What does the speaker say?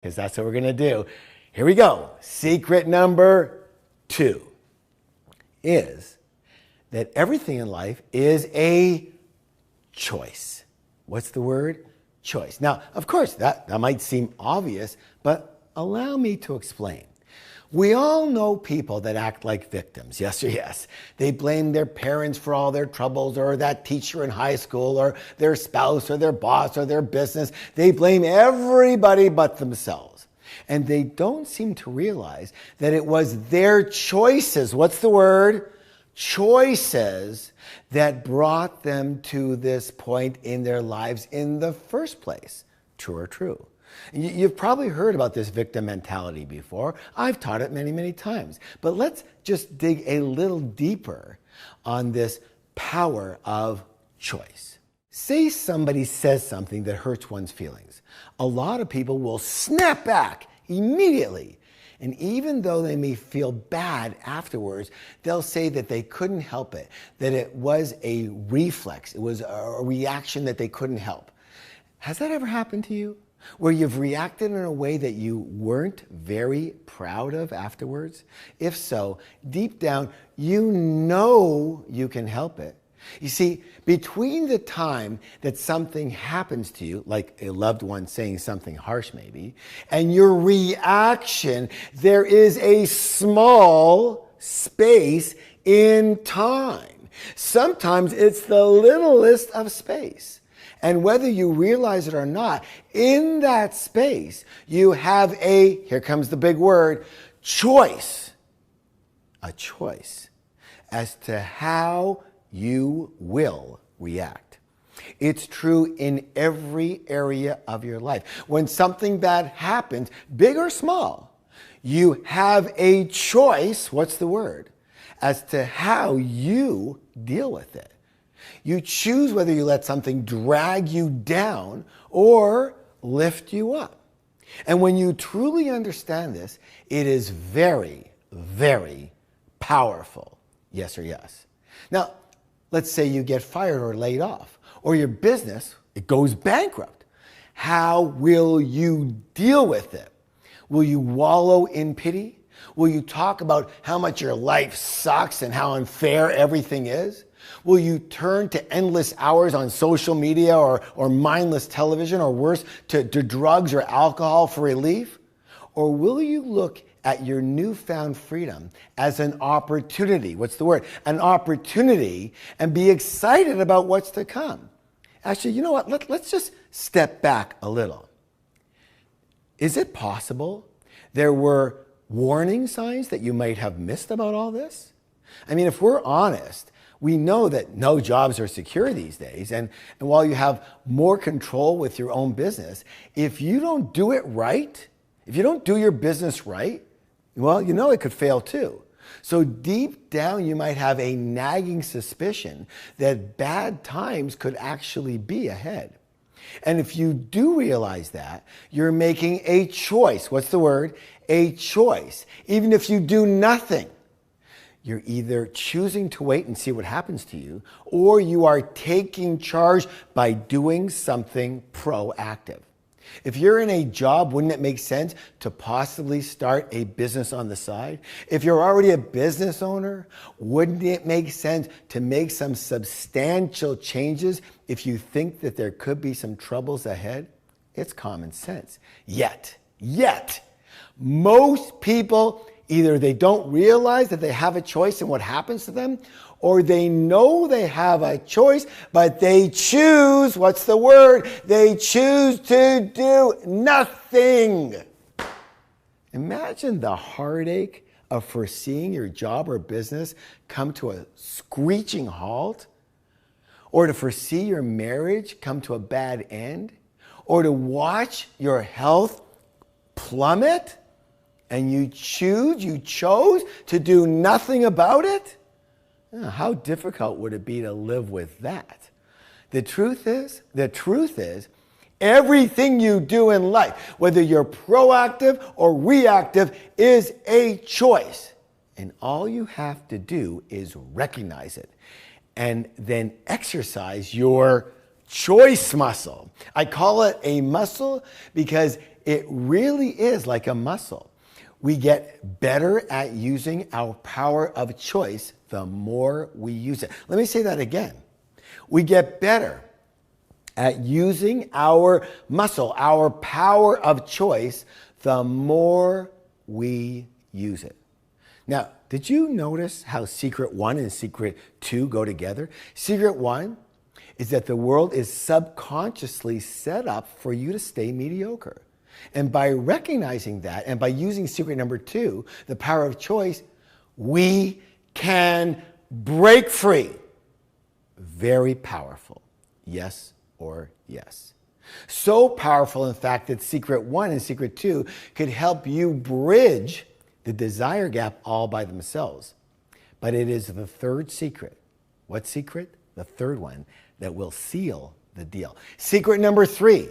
because that's what we're going to do. Here we go. Secret number 2 is that everything in life is a choice. What's the word? Choice. Now, of course, that might seem obvious, but allow me to explain. We all know people that act like victims, yes or yes. They blame their parents for all their troubles, or that teacher in high school, or their spouse, or their boss, or their business. They blame everybody but themselves. And they don't seem to realize that it was their choices, what's the word? Choices that brought them to this point in their lives in the first place. True or true? You've probably heard about this victim mentality before. I've taught it many, many times. But let's just dig a little deeper on this power of choice. Say somebody says something that hurts one's feelings. A lot of people will snap back immediately. And even though they may feel bad afterwards, they'll say that they couldn't help it, that it was a reflex, it was a reaction that they couldn't help. Has that ever happened to you? Where you've reacted in a way that you weren't very proud of afterwards? If so, deep down, you know you can help it. You see, between the time that something happens to you, like a loved one saying something harsh maybe, and your reaction, there is a small space in time. Sometimes it's the littlest of space. And whether you realize it or not, in that space, you have a, here comes the big word, choice. A choice as to how you will react. It's true in every area of your life. When something bad happens, big or small, you have a choice, what's the word, as to how you deal with it. You choose whether you let something drag you down or lift you up. And when you truly understand this, it is very, very powerful. Yes or yes. Now, let's say you get fired or laid off, or your business, it goes bankrupt. How will you deal with it? Will you wallow in pity? Will you talk about how much your life sucks and how unfair everything is? Will you turn to endless hours on social media or mindless television, or worse, to drugs or alcohol for relief? Or will you look at your newfound freedom as an opportunity? What's the word? An opportunity, and be excited about what's to come. Actually, you know what? Let's just step back a little. Is it possible there were warning signs that you might have missed about all this? I mean, if we're honest, we know that no jobs are secure these days. And while you have more control with your own business, if you don't do it right, if you don't do your business right, well, you know it could fail too. So deep down, you might have a nagging suspicion that bad times could actually be ahead. And if you do realize that, you're making a choice. What's the word? A choice. Even if you do nothing, you're either choosing to wait and see what happens to you, or you are taking charge by doing something proactive. If you're in a job, wouldn't it make sense to possibly start a business on the side? If you're already a business owner, wouldn't it make sense to make some substantial changes if you think that there could be some troubles ahead? It's common sense. Yet, most people, either they don't realize that they have a choice in what happens to them, or they know they have a choice, but they choose, what's the word? They choose to do nothing. Imagine the heartache of foreseeing your job or business come to a screeching halt, or to foresee your marriage come to a bad end, or to watch your health plummet, and you chose to do nothing about it? How difficult would it be to live with that? The truth is, everything you do in life, whether you're proactive or reactive, is a choice. And all you have to do is recognize it and then exercise your choice muscle. I call it a muscle because it really is like a muscle. We get better at using our power of choice the more we use it. Let me say that again. We get better at using our muscle, our power of choice, the more we use it. Now, did you notice how secret 1 and secret 2 go together? Secret 1 is that the world is subconsciously set up for you to stay mediocre. And by recognizing that and by using secret number 2, the power of choice, we can break free. Very powerful. Yes or yes. So powerful, in fact, that secret 1 and secret 2 could help you bridge the desire gap all by themselves. But it is the third secret. What secret? The third one that will seal the deal. Secret number 3